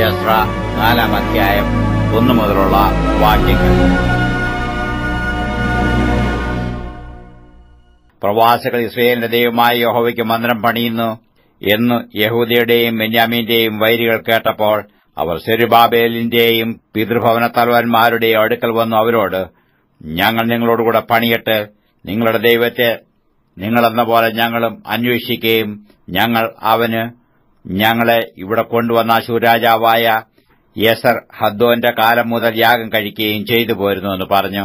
എസ്ര 4-ാം അധ്യായം 1 മുതലുള്ള വാക്യങ്ങൾ. പ്രവാസികൾ ഇസ്രായേലിന്റെ ദൈവമായ യഹോവയ്ക്ക് മന്ദിരം പണിയുന്നു എന്ന് യഹൂദയുടെയും ബെന്യാമീന്റെയും വൈരികൾ കേട്ടപ്പോൾ അവർ സെരുബ്ബാബേലിന്റെയും പിതൃഭവനത്തലവന്മാരുടെയും അടുക്കൽ വന്നു അവരോട്, ഞങ്ങൾ നിങ്ങളോടുകൂടെ പണിയട്ടെ, നിങ്ങളുടെ ദൈവത്തെ നിങ്ങളെന്ന പോലെ ഞങ്ങളും അന്വേഷിക്കുകയും ഞങ്ങൾ അവന് ഞങ്ങളെ ഇവിടെ കൊണ്ടുവന്ന അശ്ശൂർരാജാവായ യേസർ ഹദ്ദോന്റെ കാലം മുതൽ യാഗം കഴിക്കുകയും ചെയ്തു പോരുന്നുവെന്ന് പറഞ്ഞു.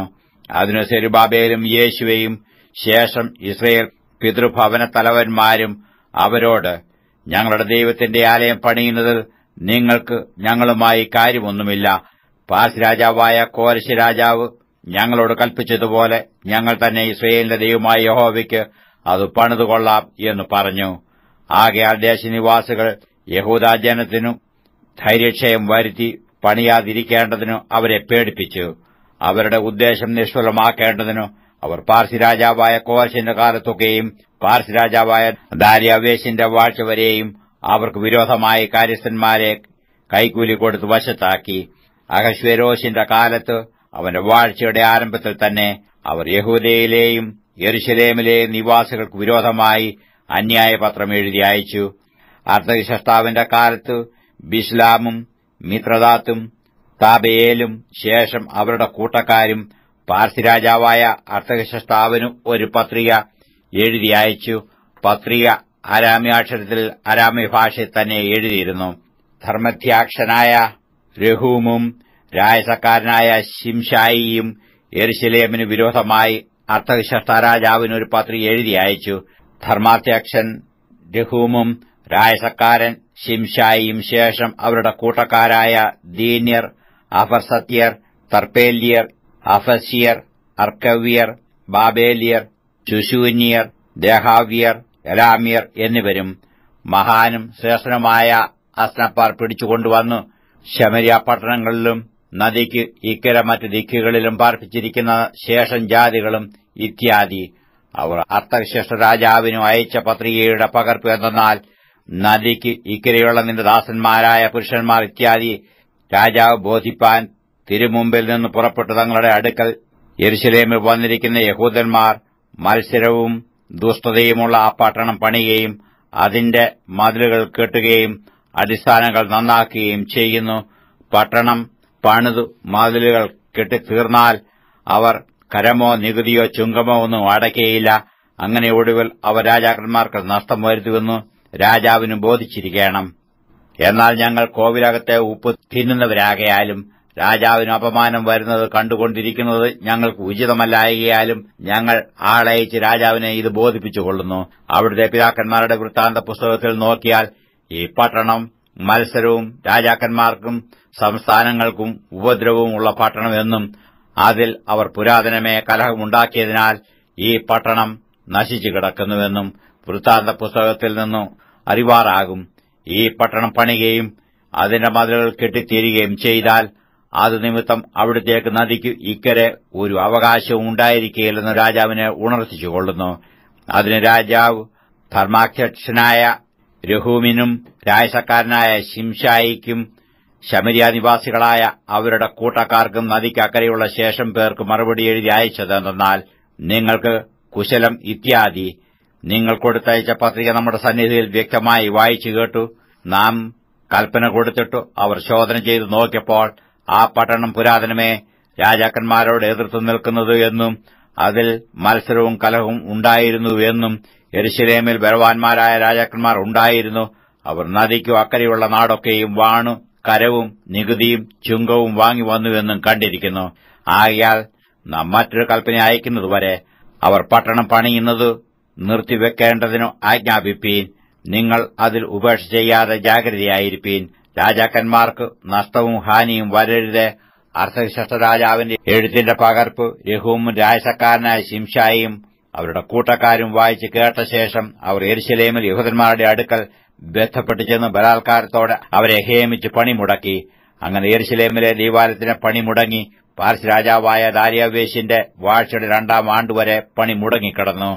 അതിന് സെരുബ്ബാബേലും യേശുവയും ശേഷം ഇസ്രായേൽ പിതൃഭവനത്തലവന്മാരും അവരോട്, ഞങ്ങളുടെ ദൈവത്തിന്റെ ആലയം പണിയുന്നതിൽ നിങ്ങൾക്ക് ഞങ്ങളുമായി കാര്യമൊന്നുമില്ല. പാർസ് രാജാവായ കോരശ് രാജാവ് ഞങ്ങളോട് കൽപ്പിച്ചതുപോലെ ഞങ്ങൾ തന്നെ ഇസ്രായേലിന്റെ ദൈവമായ യഹോവയ്ക്ക് അത് പണിതുകൊള്ളാം എന്ന് പറഞ്ഞു. ആകയാൽ ദേശനിവാസികൾ യഹൂദാജനത്തിനു ധൈര്യക്ഷയം വരുത്തി പണിയാതിരിക്കേണ്ടതിനു അവരെ പേടിപ്പിച്ചു. അവരുടെ ഉദ്ദേശം നിഷ്ഫലമാക്കേണ്ടതിനു അവർ പാർസി രാജാവായ കോരശിന്റെ കാലത്തൊക്കെയും പാർസി രാജാവായ ദാര്യാവേശിന്റെ വാഴ്ച വരെയും അവർക്ക് വിരോധമായി കാര്യസ്ഥന്മാരെ കൈക്കൂലി കൊടുത്ത് വശത്താക്കി. അഹശ്വേരോശിന്റെ കാലത്ത് അവന്റെ വാഴ്ചയുടെ ആരംഭത്തിൽ തന്നെ അവർ യഹൂദയിലെയും യെരുശലേമിലെയും നിവാസികൾക്ക് വിരോധമായി അന്യായപത്രം എഴുതി അയച്ചു. അർത്തഹ്ശഷ്ടാവിന്റെ കാലത്ത് ബിശ്ലാമും മിത്രദാത്തും താബെയേലും ശേഷം അവരുടെ കൂട്ടക്കാരും പാർസി രാജാവായ അർത്തഹ്ശഷ്ടാവിനു ഒരു പത്രിക എഴുതി അയച്ചു. പത്രിക അരാമ്യാക്ഷരത്തിൽ അരാമ്യ ഭാഷയിൽ തന്നെ എഴുതിയിരുന്നു. ധർമ്മധ്യാക്ഷനായ രഹൂമും രായസക്കാരനായ ശിംശായിയും യെരുശലേമിന് വിരോധമായി അർത്തഹ്ശഷ്ടാ രാജാവിന് ഒരു പത്രിക എഴുതി അയച്ചു. ധർമാധ്യക്ഷൻ രഹൂമും രായസക്കാരൻ ശിംശായിയും ശേഷം അവരുടെ കൂട്ടക്കാരായ ദീന്യർ, അഫർസത്യർ, തർപ്പേല്യർ, അഫസ്യർ, അർക്കവ്യർ, ബാബേലിയർ, ശുശൂന്യർ, ദേഹാവ്യർ, എലാമ്യർ എന്നിവരും മഹാനും ശ്രേഷ്ഠനുമായ അസ്നപ്പാർ പിടിച്ചുകൊണ്ടുവന്നു ശമര്യ പട്ടണങ്ങളിലും നദിക്ക് ഇക്കര മറ്റ് ദിക്കുകളിലും പാർപ്പിച്ചിരിക്കുന്ന ശേഷം ജാതികളും ഇത്യാദി. അവർ അർത്തഹ്ശഷ്ടാ രാജാവിനു അയച്ച പത്രികയുടെ പകർപ്പ് എന്തെന്നാൽ, നദിക്ക് ഇക്കരയുള്ള നിന്റെ ദാസന്മാരായ പുരുഷന്മാർ ഇത്യാദി രാജാവ് ബോധിപ്പാൻ തിരുമുമ്പിൽ നിന്ന് പുറപ്പെട്ടു തങ്ങളുടെ അടുക്കൽ യെരുശലേമിൽ വന്നിരിക്കുന്ന യഹൂദന്മാർ മത്സരവും ദുഷ്ടതയുമുള്ള ആ പട്ടണം പണിയുകയും അതിന്റെ മതിലുകൾ കെട്ടുകയും അടിസ്ഥാനങ്ങൾ നന്നാക്കുകയും ചെയ്യുന്നു. പട്ടണം പണിതു മതിലുകൾ കെട്ടിത്തീർന്നാൽ അവർ കരമോ നികുതിയോ ചുങ്കമോ ഒന്നും അടയ്ക്കയില്ല. അങ്ങനെ ഒടുവിൽ അവർ രാജാക്കന്മാർക്ക് നഷ്ടം വരുത്തുമെന്ന് രാജാവിന് ബോധിച്ചിരിക്കണം. എന്നാൽ ഞങ്ങൾ കോവിലകത്തെ ഉപ്പ് തിന്നുന്നവരാകയാലും രാജാവിന് അപമാനം വരുന്നത് കണ്ടുകൊണ്ടിരിക്കുന്നത് ഞങ്ങൾക്ക് ഉചിതമല്ലായകയാലും ഞങ്ങൾ ആളയച്ച് രാജാവിനെ ഇത് ബോധിപ്പിച്ചുകൊള്ളുന്നു. അവിടുത്തെ പിതാക്കന്മാരുടെ വൃത്താന്ത പുസ്തകത്തിൽ നോക്കിയാൽ ഈ പട്ടണം മത്സരവും രാജാക്കന്മാർക്കും സംസ്ഥാനങ്ങൾക്കും ഉപദ്രവവും ഉള്ള പട്ടണമെന്നും അതിൽ അവർ പുരാതനമേ കലഹമുണ്ടാക്കിയതിനാൽ ഈ പട്ടണം നശിച്ചു കിടക്കുന്നുവെന്നും വൃത്താന്ത പുസ്തകത്തിൽ നിന്നും അറിവാറാകും. ഈ പട്ടണം പണിയുകയും അതിന്റെ മതിലുകൾ കെട്ടിത്തീരുകയും ചെയ്താൽ അത് നിമിത്തം അവിടത്തേക്ക് നദിക്ക് ഇക്കരെ ഒരു അവകാശവും ഉണ്ടായിരിക്കുകയില്ലെന്ന് രാജാവിനെ ഉണർത്തിച്ചുകൊള്ളുന്നു. അതിന് രാജാവ് ധർമാധ്യക്ഷനായ രഹൂമിനും രായസക്കാരനായ ശിംശായിക്കും ശമര്യ നിവാസികളായ അവരുടെ കൂട്ടക്കാർക്കും നദിക്ക് അക്കരെയുള്ള ശേഷം പേർക്ക് മറുപടി എഴുതി അയച്ചതെന്നാൽ, നിങ്ങൾക്ക് കുശലം ഇത്യാദി. നിങ്ങൾ കൊടുത്തയച്ച പത്രിക നമ്മുടെ സന്നിധിയിൽ വ്യക്തമായി വായിച്ചു കേട്ടു. നാം കൽപ്പന കൊടുത്തിട്ടു അവർ ശോധന ചെയ്തു നോക്കിയപ്പോൾ ആ പട്ടണം പുരാതനമേ രാജാക്കന്മാരോട് എതിർത്തു നിൽക്കുന്നത് എന്നും അതിൽ മത്സരവും കലഹവും ഉണ്ടായിരുന്നു എന്നും യെരുശലേമിൽ ബലവാന്മാരായ രാജാക്കന്മാർ ഉണ്ടായിരുന്നു. അവർ നദിക്കു അക്കരെയുള്ള നാടൊക്കെയും വാണു കരവും നികുതിയും ചുങ്കവും വാങ്ങി വന്നുവെന്നും കണ്ടിരിക്കുന്നു. ആകയാൽ നാം മറ്റൊരു കൽപ്പന അയക്കുന്നതുവരെ അവർ പട്ടണം പണിയുന്നത് നിർത്തിവെക്കേണ്ടതിനു ആജ്ഞാപിപ്പീൻ. നിങ്ങൾ അതിൽ ഉപേക്ഷ ചെയ്യാതെ ജാഗ്രതയായിരിപ്പീൻ. രാജാക്കന്മാർക്ക് നഷ്ടവും ഹാനിയും വരരുത്. അർത്തഹ്ശഷ്ടാ രാജാവിന്റെ എഴുത്തിന്റെ പകർപ്പ് രഹൂമും രായസക്കാരനായ ശിംശായിയും അവരുടെ കൂട്ടക്കാരും വായിച്ച് കേട്ട ശേഷം അവർ യെരുശലേമിൽ യഹൂദന്മാരുടെ അടുക്കൽ ബന്ധപ്പെട്ടു ചെന്ന് ബലാത്കാരത്തോടെ അവരെ ഹേമിച്ച് പണിമുടക്കി. അങ്ങനെ യെരുശലേമിലെ ദൈവാലയത്തിന് പണിമുടങ്ങി. പാർസ് രാജാവായ ദാര്യാവേശിന്റെ വാഴ്ചയുടെ 2-ാം ആണ്ടുവരെ പണി മുടങ്ങിക്കിടന്നു.